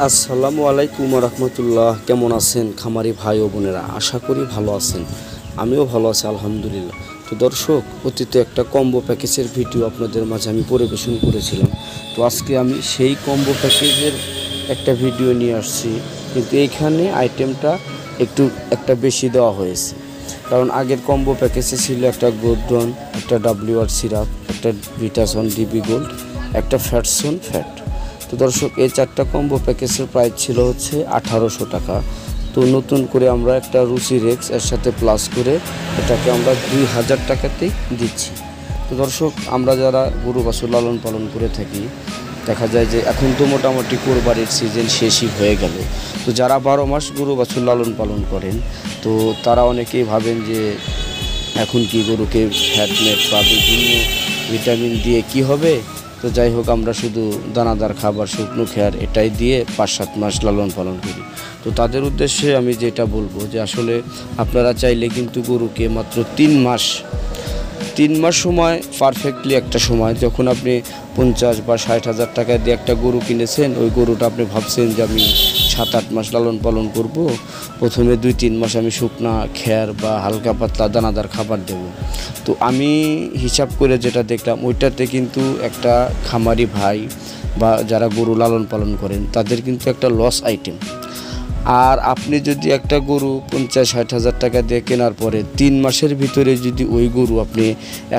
আসসালামু আলাইকুম রহমতুল্লাহ। কেমন আছেন খামারি ভাই ও বোনেরা? আশা করি ভালো আছেন। আমিও ভালো আছি আলহামদুলিল্লাহ। তো দর্শক, অতীতে একটা কম্বো প্যাকেজের ভিডিও আপনাদের মাঝে আমি পরিবেশন করেছিলাম। তো আজকে আমি সেই কম্বো প্যাকেজের একটা ভিডিও নিয়ে আসছি, কিন্তু এইখানে আইটেমটা একটা বেশি দেওয়া হয়েছে। কারণ আগের কম্বো প্যাকেজে ছিল একটা গোডন, একটা WR সিরাপ, একটা ভিটাসন ডিবি গোল্ড, একটা ফ্যাটসন ফ্যাট। তো দর্শক, এই চারটা কম্বো প্যাকেজের প্রাইস ছিল হচ্ছে 1800 টাকা। তো নতুন করে আমরা একটা রুচিরেক্স এর সাথে প্লাস করে এটাকে আমরা 2000 টাকাতেই দিচ্ছি। তো দর্শক, আমরা যারা গরু বাছুর লালন পালন করে থাকি, দেখা যায় যে এখন তো মোটামুটি কোরবানির সিজন শেষই হয়ে গেল। তো যারা 12 মাস গরু বাছুর লালন পালন করেন, তো তারা অনেকেই ভাবেন যে এখন কি গরুকে ফ্যাটনেট বা বিভিন্ন ভিটামিন দিয়ে কি হবে। তো যাই হোক, আমরা শুধু দানাদার খাবার, শুকনো খেয়ার এটাই দিয়ে 5-7 মাস লালন পালন করি। তো তাদের উদ্দেশ্যে আমি যেটা বলবো যে আসলে আপনারা চাইলে কিন্তু গরুকে মাত্র 3 মাস সময়, পারফেক্টলি একটা সময় যখন আপনি 50 বা 60 হাজার টাকা দিয়ে একটা গরু কিনেছেন, ওই গরুটা আপনি ভাবছেন যে আমি 7-8 মাস লালন পালন করব, প্রথমে 2-3 মাস আমি শুকনা খেয়ার বা হালকা পাতলা দানাদার খাবার দেব। তো আমি হিসাব করে যেটা দেখলাম, ওইটাতে কিন্তু একটা খামারি ভাই বা যারা গরু লালন পালন করেন তাদের কিন্তু একটা লস আইটেম। আর আপনি যদি একটা গরু 50-60 হাজার টাকা দিয়ে কেনার পরে 3 মাসের ভিতরে যদি ওই গরু আপনি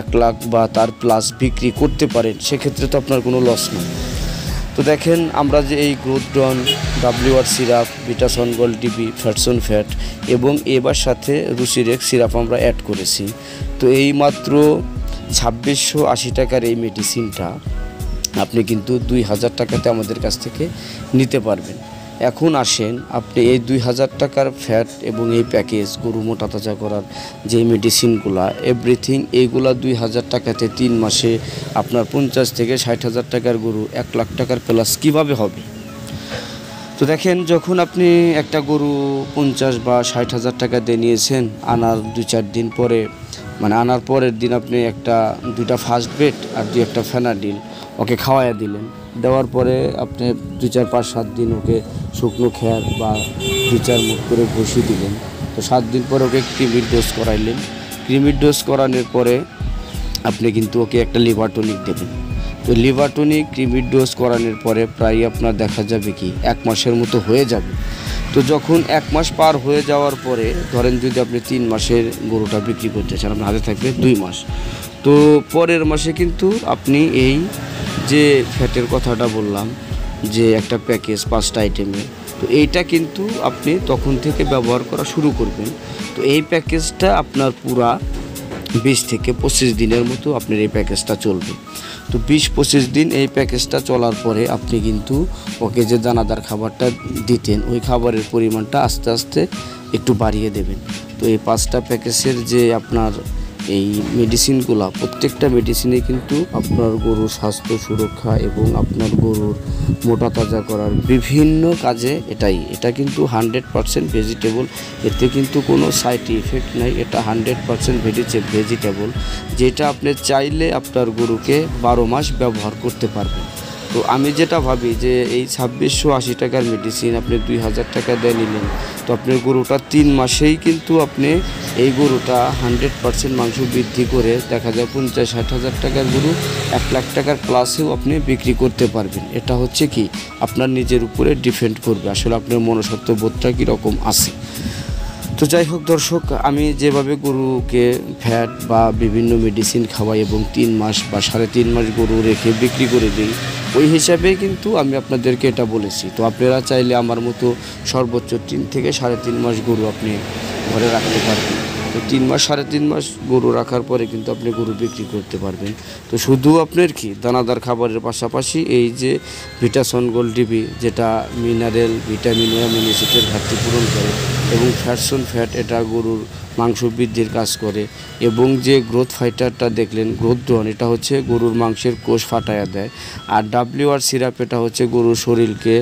1 লাখ বা তার প্লাস বিক্রি করতে পারেন, সেক্ষেত্রে তো আপনার কোনো লস নেই। তো দেখেন, আমরা যে এই গ্রোথডন, WR সিরাপ, ভিটাসন গোল্ড ডিবি, ফ্যাটসন ফ্যাট এবং এবার সাথে রুচিরেক্স সিরাপ আমরা অ্যাড করেছি। তো এই মাত্র 2680 টাকার এই মেডিসিনটা আপনি কিন্তু 2000 টাকাতে আমাদের কাছ থেকে নিতে পারবেন। এখন আসেন, আপনি এই 2000 টাকার ফ্যাট এবং এই প্যাকেজ গরু মোটা তাজা করার যে মেডিসিনগুলা এভরিথিং, এইগুলা 2000 টাকাতে 3 মাসে আপনার 50 থেকে 60 হাজার টাকার গরু 1 লাখ টাকার প্লাস কীভাবে হবে? তো দেখেন, যখন আপনি একটা গরু 50 বা 60 হাজার টাকা দিয়ে নিয়েছেন, আনার 2-4 দিন পরে, মানে আনার পরের দিন আপনি 2টা ফার্স্ট বেড আর 2-1টা ফেনাডিল ওকে খাওয়াইয়া দিলেন। দেওয়ার পরে আপনি 2-4-5-7 দিন ওকে শুকনো খেয়ার বা 2-4 মুখ করে ভুসি দিলেন। তো 7 দিন পরে ওকে ক্রিমির ডোজ করাইলেন। ক্রিমির ডোজ করানোর পরে আপনি কিন্তু ওকে একটা লিভার টনিক দেবেন। তো লিভার টনিক ক্রিমির ডোজ করানোর পরে প্রায় আপনার দেখা যাবে কি 1 মাসের মতো হয়ে যাবে। তো যখন 1 মাস পার হয়ে যাওয়ার পরে, ধরেন যদি আপনি 3 মাসের গরুটা বিক্রি করতে চান, আপনার হাতে থাকবে 2 মাস। তো পরের মাসে কিন্তু আপনি এই যে ফ্যাটের কথাটা বললাম, যে একটা প্যাকেজ 5টা আইটেমের, তো এইটা কিন্তু আপনি তখন থেকে ব্যবহার করা শুরু করবেন। তো এই প্যাকেজটা আপনার পুরা 20 থেকে 25 দিনের মতো আপনার এই প্যাকেজটা চলবে। তো 20-25 দিন এই প্যাকেজটা চলার পরে আপনি কিন্তু ওকে যে দানাদার খাবারটা দিতেন, ওই খাবারের পরিমাণটা আস্তে আস্তে একটু বাড়িয়ে দেবেন। তো এই 5টা প্যাকেজের যে আপনার এই মেডিসিনগুলো, প্রত্যেকটা মেডিসিনে কিন্তু আপনার গরুর স্বাস্থ্য সুরক্ষা এবং আপনার গরুর মোটা তাজা করার বিভিন্ন কাজে এটা কিন্তু 100% ভেজিটেবল। এতে কিন্তু কোনো সাইড ইফেক্ট নাই। এটা 100% ভেজিটেবল, যেটা আপনি চাইলে আপনার গরুকে 12 মাস ব্যবহার করতে পারবেন। তো আমি যেটা ভাবি যে এই 2680 টাকার মেডিসিন আপনি 2000 টাকা দিয়ে নিলেন, তো আপনার গরুটা 3 মাসেই কিন্তু আপনি এই গরুটা 100% মাংস বৃদ্ধি করে দেখা যায় 50-60 হাজার টাকার গরু 1 লাখ টাকার প্লাসেও আপনি বিক্রি করতে পারবেন। এটা হচ্ছে কি আপনার নিজের উপরে ডিপেন্ড করবে আসলে আপনার মনস্তত্ত্ব বোধটা কীরকম আছে। তো যাই হোক দর্শক, আমি যেভাবে গরুকে ফ্যাট বা বিভিন্ন মেডিসিন খাওয়াই এবং 3 মাস বা 3.5 মাস গরু রেখে বিক্রি করে দিই, ওই হিসাবে কিন্তু আমি আপনাদেরকে এটা বলেছি। তো আপনারা চাইলে আমার মতো সর্বোচ্চ 3 থেকে 3.5 মাস গরু আপনি ঘরে রাখতে পারবেন। তো 3 মাস 3.5 মাস গরু রাখার পরে কিন্তু আপনি গরু বিক্রি করতে পারবেন। তো শুধু আপনার কি দানাদার খাবারের পাশাপাশি এই যে ভিটাসন গোল্ড ডিবি, যেটা মিনারেল, ভিটামিন ও অ্যামিনো অ্যাসিডের ঘাটতি পূরণ করে, এবং ফ্যাটসন ফ্যাট, এটা গরুর মাংস বৃদ্ধির কাজ করে, এবং যে গ্রোথ ফাইটারটা দেখলেন গ্রোথডন, এটা হচ্ছে গরুর মাংসের কোষ ফাটাইয়া দেয়, আর WR সিরাপ এটা হচ্ছে গরুর শরীরকে